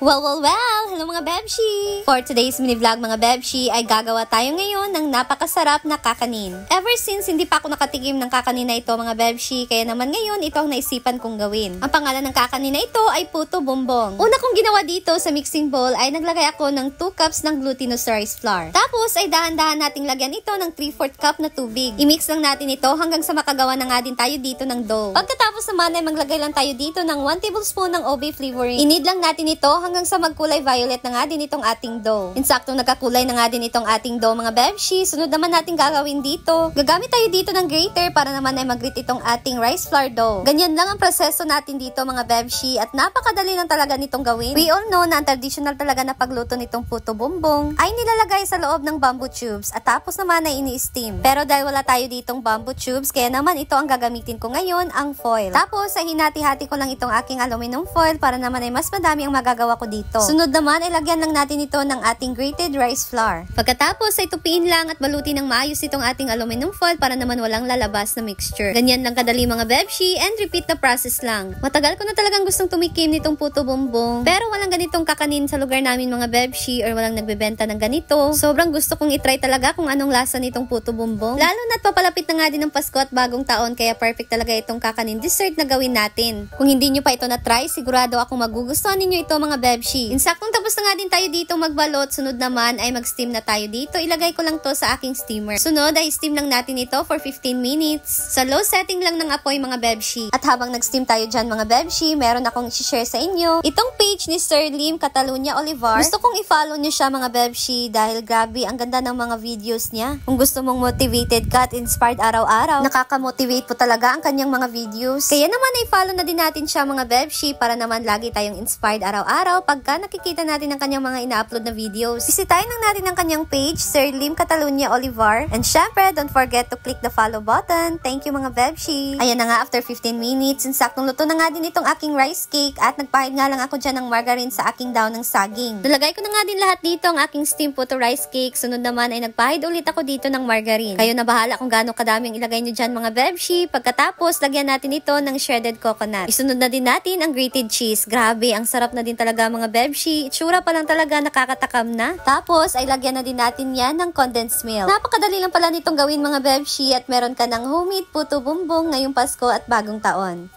Well! Hello mga Bebshi! For today's mini vlog mga Bebshi ay gagawa tayo ngayon ng napakasarap na kakanin. Ever since hindi pa ako nakatikim ng kakanin na ito mga Bebshi, kaya naman ngayon ito ang naisipan kong gawin. Ang pangalan ng kakanin na ito ay puto bumbong. Una kong ginawa dito sa mixing bowl ay naglagay ako ng 2 cups ng glutinous rice flour. Tapos ay dahan-dahan nating lagyan ito ng 3/4 cup na tubig. I-mix lang natin ito hanggang sa makagawa na nga din tayo dito ng dough. Pagkatapos naman ay maglagay lang tayo dito ng 1 tablespoon ng OB flavoring. I-knead lang natin ito hanggang sa magkulay violet na nga din itong ating dough. Insaktong nagkakulay na nga din itong ating dough mga Bebshi. Sunod naman natin gagawin dito. Gagamit tayo dito ng grater para naman ay mag-grate itong ating rice flour dough. Ganyan lang ang proseso natin dito mga Bebshi at napakadali lang talaga nitong gawin. We all know na ang traditional talaga na pagluto nitong puto bumbong ay nilalagay sa loob ng bamboo tubes at tapos naman ay ini-steam. Pero dahil wala tayo ditong bamboo tubes, kaya naman ito ang gagamitin ko ngayon, ang foil. Tapos ay hinati-hati ko lang itong aking aluminum foil para naman ay mas madami ang magagawa ko dito. Sunod naman ay lagyan lang natin ito ng ating grated rice flour. Pagkatapos ay tupiin lang at balutin ng maayos itong ating aluminum foil para naman walang lalabas na mixture. Ganyan lang kadali mga Bebshi and repeat the process lang. Matagal ko na talagang gustong tumikim nitong puto bumbong pero walang ganitong kakanin sa lugar namin mga Bebshi or walang nagbebenta ng ganito. Sobrang gusto kong itry talaga kung anong lasa nitong puto bumbong. Lalo na't papalapit na nga din ng Pasko at bagong taon kaya perfect talaga itong kakanin dessert na gawin natin. Kung hindi nyo pa ito na-try, sigurado akong magugustuhan ninyo ito mga Bebshi. Insaktong tapos na nga din tayo dito magbalot. Sunod naman ay mag-steam na tayo dito. Ilagay ko lang to sa aking steamer. Sunod ay steam lang natin ito for 15 minutes. Sa low setting lang ng apoy mga Bebshi. At habang nag-steam tayo dyan mga Bebshi, meron akong i-share sa inyo itong page ni Sir Lim Catalunya Olivar. Gusto kong i-follow nyo siya mga Bebshi dahil grabe ang ganda ng mga videos niya. Kung gusto mong motivated ka at inspired araw-araw, nakaka-motivate po talaga ang kanyang mga videos. Kaya naman ay follow na din natin siya mga Bebshi para naman lagi tayong inspired araw-araw pagka nakikita natin ang kanyang mga ina-upload na videos. Bisitahin lang natin ang kanyang page, Sir Lim Catalunya Olivar. And syempre, don't forget to click the follow button. Thank you mga Bebshi. Ayan na nga, after 15 minutes, insaktong luto na nga din itong aking rice cake at nagpahid nga lang ako dyan ng margarine sa aking daw ng saging. Nalagay ko na nga din lahat dito ang aking steam puto rice cake. Sunod naman ay nagpahid ulit ako dito ng margarine. Kayo na bahala kung gaano kadaming ilagay nyo dyan mga Bebshi. Pagkatapos, lagyan natin ito ng shredded coconut. Isunod na din natin ang grated cheese. Grabe, ang sarap na din talaga mga Bebshi. Itsura pa lang talaga nakakatakam na. Tapos ay lagyan na din natin yan ng condensed milk. Napakadali lang pala nitong gawin mga Bebshi at meron ka ng homemade puto bumbong ngayong Pasko at bagong taon.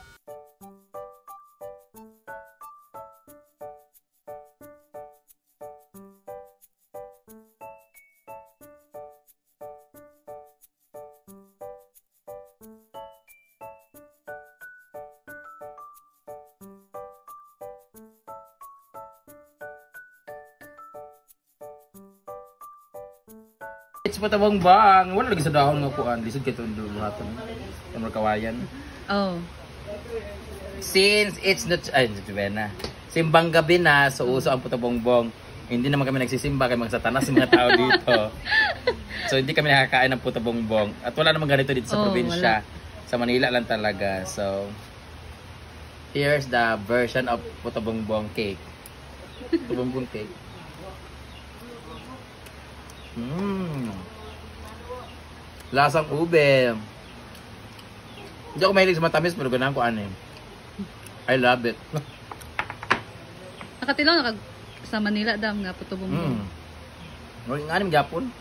It's patabang bang. Wala lagi sa dahon nga kuan. Lisod kay itong buhaton. Yung kawayan. Oh. Since it's not... Ay, na. Simbang gabi na, so uso ang putabongbong. Hindi naman kami nagsisimba kay mga satanas mga tao dito. So hindi kami nakakain ng putabongbong. At wala naman ganito dito sa probinsya. Wala. Sa Manila lang talaga. So, here's the version of putabongbong cake. Putabongbong cake. Lasang ube. Hindi ako mahilig sa matamis pero ganahan ko ano eh. I love it. Nakatilaw sa Manila dam nga puto bumbong. Ng anim gapon.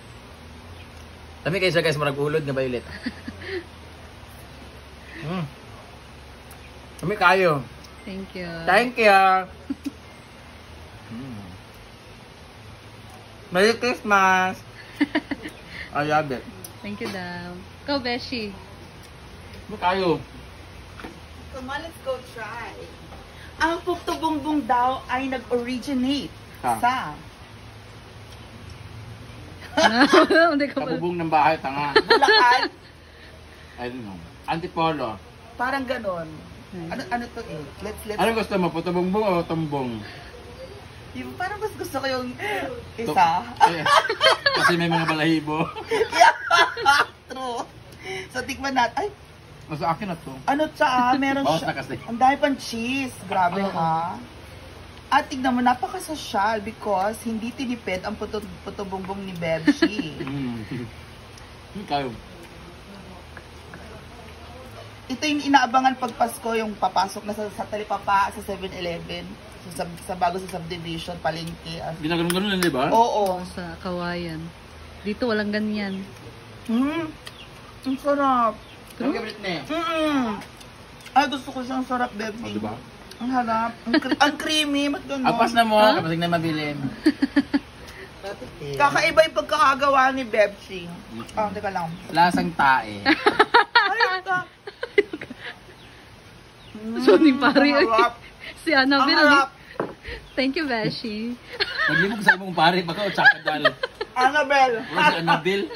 Dami kayo siya guys marag-ulod nga violet. Dami kayo. Thank you. Thank you. Merry Christmas. I love it. Thank you, Dam. Go, Beshi. Dami kayo. Come on, let's go try. Ang puto bumbong daw ay nag-originate sa Kabubong ng bahay, tanga. Bulacan. I don't know. Antipolo. Parang ganon. Ano to eh? Let's Ano gusto mo? Puto bumbong o tumbong? Yung parang mas gusto ko yung isa. Kasi may mga balahibo. True. So, tikman natin. Ay, Sa akin na to. ano siya meron Bawas siya. na kasi. Ang dami pang cheese. Grabe ha. At tignan mo, napakasosyal because hindi tinipid ang puto bumbong ni Bebshi. Kayo. Ito yung inaabangan pag Pasko, yung papasok na sa talipapa sa 7-Eleven. sa bago sa subdivision, palengke. Ginaganon-ganon lang, di ba? Oo. Sa Kawayan. Dito walang ganyan. Ang sarap. Ang favorite na Ay, gusto ko siyang sarap, baby. di ba? Ang harap. Ang creamy. Ba't ganun? Agpas na mo, kapag na mabilin. Kakaiba yung pagkakagawa ni Bebshi. Teka lang. Lasang tae. Ay, ka. So, ni pare. Ang harap. Si Ang Annabelle. harap. Thank you, Beshi. Pag mo sa imong pare, baka utsaka dal. Annabelle. Wala si Annabelle.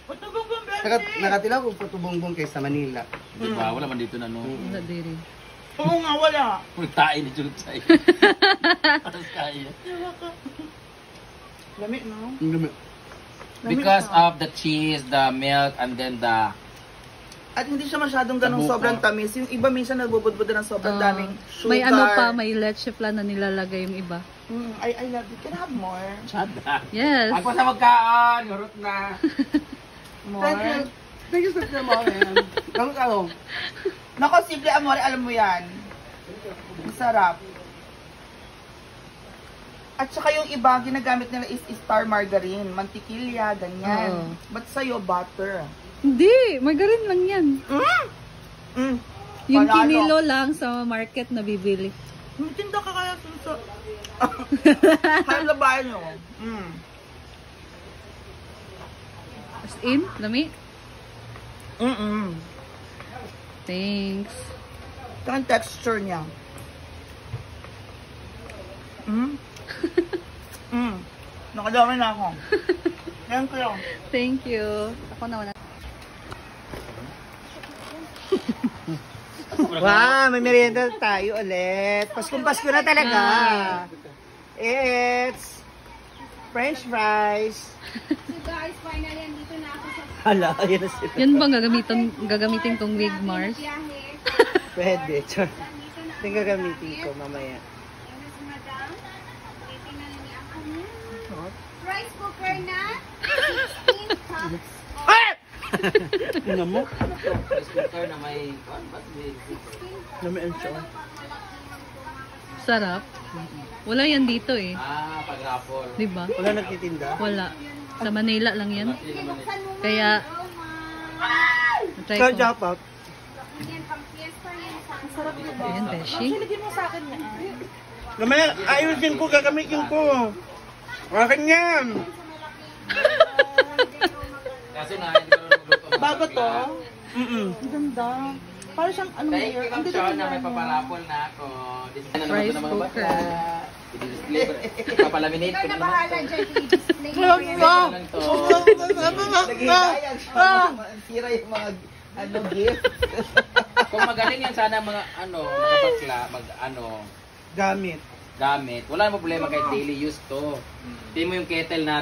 Patubong bang Bebshi? Nakatilaw ko Puto Bongbong kay sa Manila. Di ba? Wala man dito na, no? Wala diri. Oo nga, wala. Kung tae ni Julot sa'yo. Aras kaya. Lamig, no? Because of the cheese, the milk, and then the... At hindi siya masyadong ganong Tabuko. sobrang tamis. Yung iba minsan nagbubudbud ng sobrang daming sugar. May ano pa, may leche flan na nilalagay yung iba. I love it. Can I have more? Chada. Yes. Ako sa magkaan, hurot na. More? Thank you sa Amore. Ang ano? Nako, simple amore, alam mo yan. Ang sarap. At saka yung iba, ginagamit nila is star margarine, mantikilya, ganyan. Oo. Ba't sa'yo, butter? Hindi, margarine lang yan. Mm. Yung Panalo. kinilo lang sa market na bibili. May tinda ka kaya sa... Kaya na ba nyo? As in, lami. Mm-mm. Thanks. Ito ang texture niya. Nakadami na ako. Thank you. Thank you. Ako na wala. Wow, may merienda tayo ulit. Paskong-pasko na talaga. It's French fries. So guys, finally, andito na ako sa Hala, yan na sila. Yan bang gagamitin kong wig, Mars? biyahe. Pwede. Char. Andito na Tingnan gamitin ko mamaya. ano si Madam. Titingnan na niya ako. Rice cooker na 16 cups. Ano mo? Cooker na may... Nami ang siya. Sarap. Wala yan dito eh. Pag-rapol. Di ba? Wala nagtitinda? Wala. Sa Manila lang yan. Buksan mo nga. Kaya, try So, ko. jackpot. Yan, pang fiesta yan. Ang sarap na ba? Ayan, Beshi. Mamaya, ayusin ko, gagamitin ko. Akin yan. Kaso na, hindi ko magluto. Bago to? Mm-mm. Ang ganda. Para siyang ano Thank you, Ma'am Sean, na may ano. paparapol na ako. This is na Rice naman ng mga cooker. bakla. I-display ko. Papalaminate ko Ikaw na naman bahala to. dyan i-display. Display ko lang to. Naghihilayan siya. Sira yung mga gift. Kung magaling yan sana mga mga bakla, Gamit. gamit. Wala na problema kahit daily use to. Tingnan mo yung kettle natin.